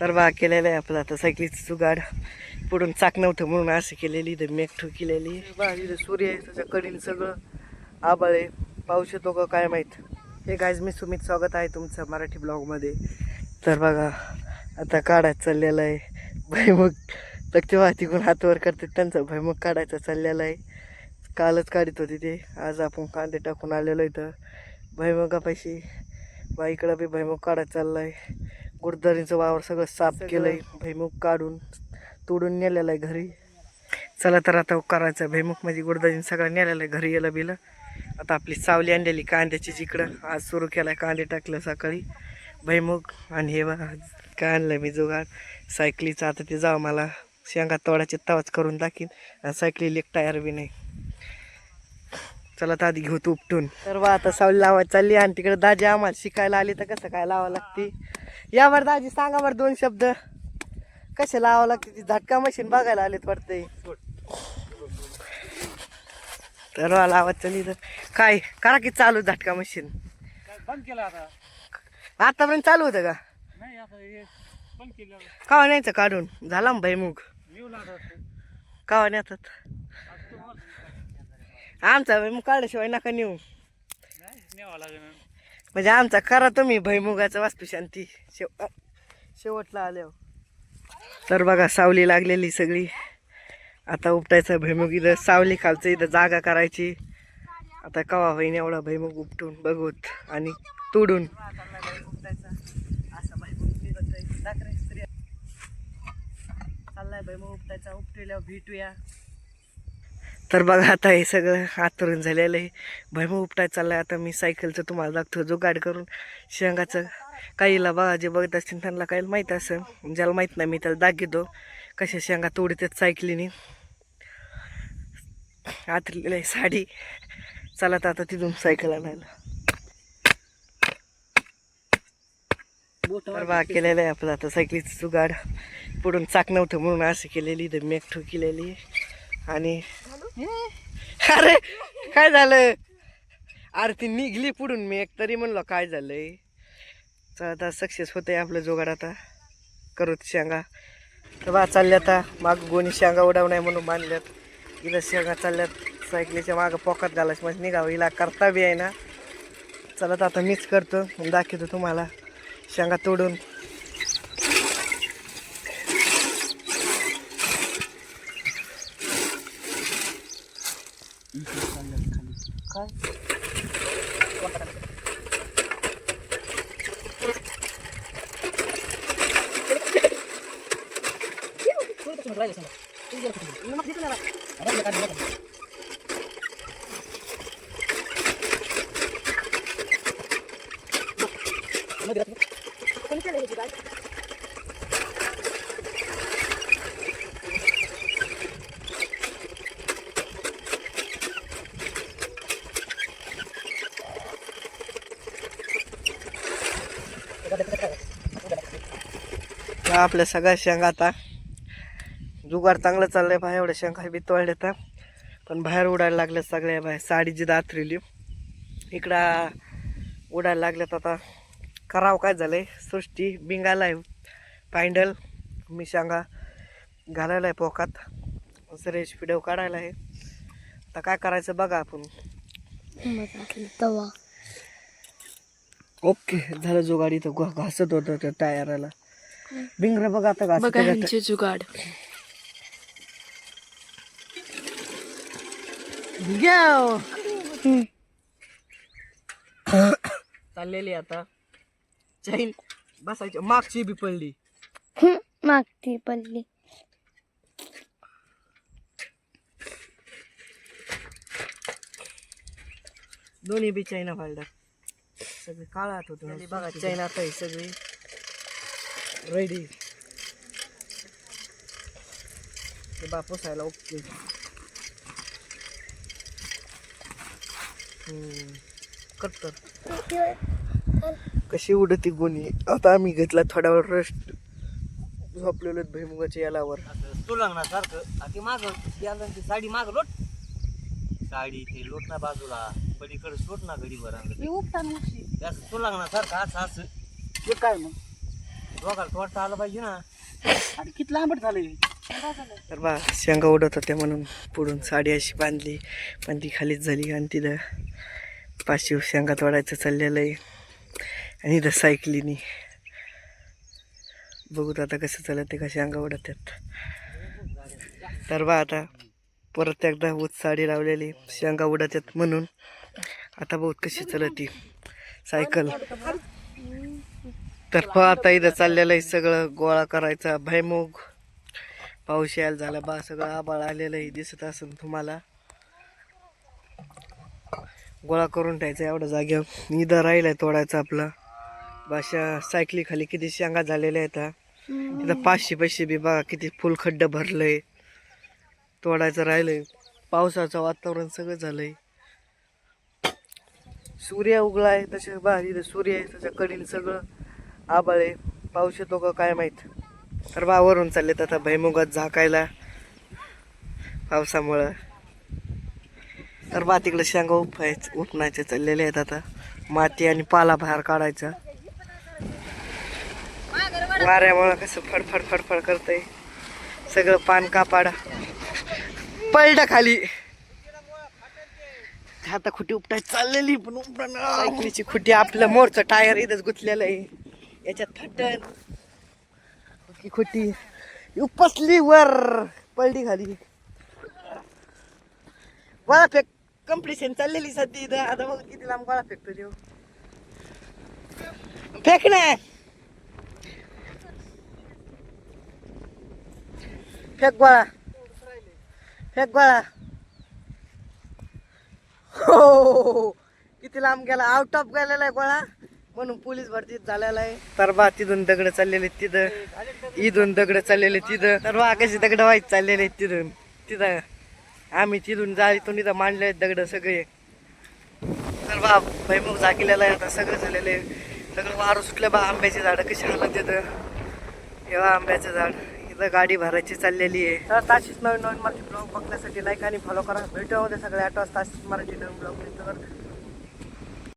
तर बा केलेलं आहे आपलं आता सायकलीचं जुगाड. पुढून चाक नव्हतं म्हणून असं केलेली. इथं मेघ ठोकिलेली बा. इथं सूर्य आहे त्याच्या कडीन सगळं आबाळ आहे. पाऊस येतो का काय माहीत. हे गाईज मी सुमित, स्वागत आहे तुमचं मराठी ब्लॉगमध्ये. तर बघा आता काढायचं चाललेलं आहे भैमुग. तेव्हा तिकडून हातवर करते त्यांचा भैमुग काढायचा चाललेला आहे. कालच काढत होती ते. आज आपण कांदे टाकून आलेलो इथं भैमुगापाशी. बा इकडं बी भैमुग काढायचा चाललाय. गुरुदारीचं वावर सगळं साफ केलंय. भैमुग काढून तोडून नेलेलं आहे घरी. चला तर आता करायचं भैमुग म्हणजे गुरुदारीने सगळं नेलेलं आहे घरी. याला बिलं आता आपली सावली आणलेली कांद्याची जिकडं आज सुरू केलाय. कांदे टाकलं सकाळी भैमुग. आणि हे बघा काय आणलं मी जुगाड सायकलीचं. आता ते जावं मला शेंगा तोडाचे तवाच करून दाखीन. आणि सायकली एक टायर बी नाही. चला तर आधी घेऊ तू उपटून. तर बा आता सावली लावायची चालली. आणि तिकडे दाजी आम्हाला शिकायला आली तर कसं काय लावावं लागते यावर दाजी सांगा बरं दोन शब्द. कसे लावावं लागते ती झटका मशीन बघायला आलेत वाटते. तर लावायचं चालली तर काय करा की चालू झटका मशीन. बंद केला आता. आतापर्यंत चालू होतं का? नाही आता हे बंद केलं. कावा न्यायचं काढून झाला मग भैमुग. येऊ लागला कावा नेतात आमचा भैमुग काढल्याशिवाय नका नेऊ. न्यावं लागेल. म्हणजे आमचा करा तुम्ही भैमुगाचं वास्तू शांती शेवटला आल्यावर. तर बघा सावली लागलेली सगळी. आता उपटायचं भैमुग. इथं सावली खालचं इथं जागा करायची. आता कवा होईन एवढा भैमुग उपटून बघूत आणि तोडून. असा भैमुग चाललाय भैमुग उपटायचा. उपटेल्यावर भेटूया. तर बघा आता हे सगळं आतरून झालेलं आहे. भैमुग उपटायचं चाललाय. आता मी सायकलचं तुम्हाला दाखतो जुगाड करून शेंगाचं. काहीला बघा जे बघत असतील त्यांना काही माहीत असेल. ज्याला माहीत नाही मी त्याला दाखवतो कशा शेंगा तोडतात सायकलीने. आतलेलं आहे साडी. चला तर आता तिथून सायकल आणायला. तर बा केलेलं आहे आपलं आता सायकलीचं जुगाड. पुढून चाक नव्हतं म्हणून असं केलेली. इथं मेघ ठोकिलेली. आणि अरे काय झालं. अरे ती निघली पुढून मेघ तरी म्हणलं काय झालंय. चला आता सक्सेस होतंय आपलं जुगाड. आता करू शेंगा. तर बा चालल्या आता माग गोणी शेंगा उडाव नाही म्हणून बांधल्यात. इथं शेंगा चालल्यात सायकलीच्या मागं पॉकात घालायचं म्हणजे निघावं. हिला करता बी आहे ना. चला तर आता मीच करतो दाखवतो तुम्हाला शेंगा तोडून. काय आपल्या सगळ्या शेंगा आता जुगाड चांगलं चाललंय. बाहेर एवढ्या शेंगा बी तोडल्या तर पण बाहेर उडायला लागल्या सगळ्या. बाहेर साडीची दाथरिली इकडं उडायला लागल्यात. आता करावं काय झालंय. सृष्टी बिंगाला आहे पायंडल. मी शेंगा घालायला आहे पोकात. सरेश व्हिडिओ काढायला आहे. आता काय करायचं बघा आपण. ओके झालं जुगाड. इथं घासत होतं त्या टायराला. बिंगर बघा आता घासत जुगाड. चाललेली आता चैन बसायची. मागची बी पडली. मागती पडली. दोन्ही बी चायना फालतात. सगळे काळात होतं बघा. चायना आता सगळी रेडी. ते बापोसायला ओके. करतो कशी उडती गोणी. आता आम्ही घेतला थोडा वेळ रेस्ट. झोपलेलो भुईमुगाच्या यालावर. तू लागणार सारखं आधी माग साडी माग लोट. साडी ते लोट ना बाजूला पलीकडे सोड ना घडी भरा. तू लागणार सारखं असं असं. ते काय मग दोघाला तोडता आलं पाहिजे ना. आणि किती लांबट झाले. तर बा शेंगा उडत होत्या म्हणून पुढून साडी अशी बांधली पण ती खालीच झाली आणि तिथं पाचशे शेंगा तोडायचं चाललेलं आहे आणि इथं सायकलीनी बघूत आता कसं चालत ते का शेंगा उडत आहेत. तर बा आता परत एकदा ऊस साडी लावलेली शेंगा उडत आहेत म्हणून आता बहुत कशी चालत ती सायकल. तर आता इथं चाललेलं आहे सगळं गोळा करायचा भैमुग. पाऊस यायला झाला बा सगळं आबाळ आलेलं आहे दिसत असेल तुम्हाला. गोळा करून ठेवायचा एवढ्या जागेवर इथं राहिलाय तोडायचा आपला भाषा. सायकली खाली किती शेंगा झालेल्या आहेत. इथं 500 पैसे बी बघा किती फुल खड्डं भरलंय. तोडायचं राहिलंय. पावसाचं वातावरण सगळं झालंय. सूर्य उगलाय तसे बा इथं सूर्य आहे त्याच्या कडीन सगळं आबाळ आहे. पाऊस येतो का काय माहित. तर बा वरून चाललेत आता भैमुगात झाकायला पावसामुळं. तर बा तिकडे शेंगा उपणायचे चाललेले आहेत आता. माती आणि पाला बाहेर काढायचा. वाऱ्यामुळं कसं फडफड फडफड करतंय सगळं. पान कापाड पलटा खाली. आता खुटी उपटायची चाललेली पण उपटणं सायकलीची खुटी. आपलं मोरचं टायर इथंच गुंतलेलं आहे याच्यात थटन की खुटी उपसली वर पलटी खाली. गोळा फेक कम्प्लिशन चाललेली सध्या इथं. आता बघ किती लांब गोळा फेकतो देऊ. फेक ना फेक गोळा फेक गोळा. हो किती लांब गेला. आउट ऑफ गेलेला आहे गोळा म्हणून पोलीस भरतीत झालेला आहे. तर बा तिथून दगड चाललेले तिथं. इथून दगड चाललेले तिथं. तर बा कशी दगड व्हायच चाललेले तिथून तिथं. आम्ही तिथून जायतून इथं मांडले आहेत दगड सगळे. तर बा भैमुख झाकेलेला आहे आता सगळं झालेलं आहे. सगळं वारं सुटलं बा. आंब्याची झाडं कशी हालत येतं. हेवा आंब्याचं झाड. इथं गाडी भरायची चाललेली आहे. तर ताशीच नवीन मराठी ब्लॉग बघण्यासाठी लाईक आणि फॉलो करा. भेटूया उद्या सगळ्या 8 वाजता ताशीच मराठी नवीन ब्लॉग.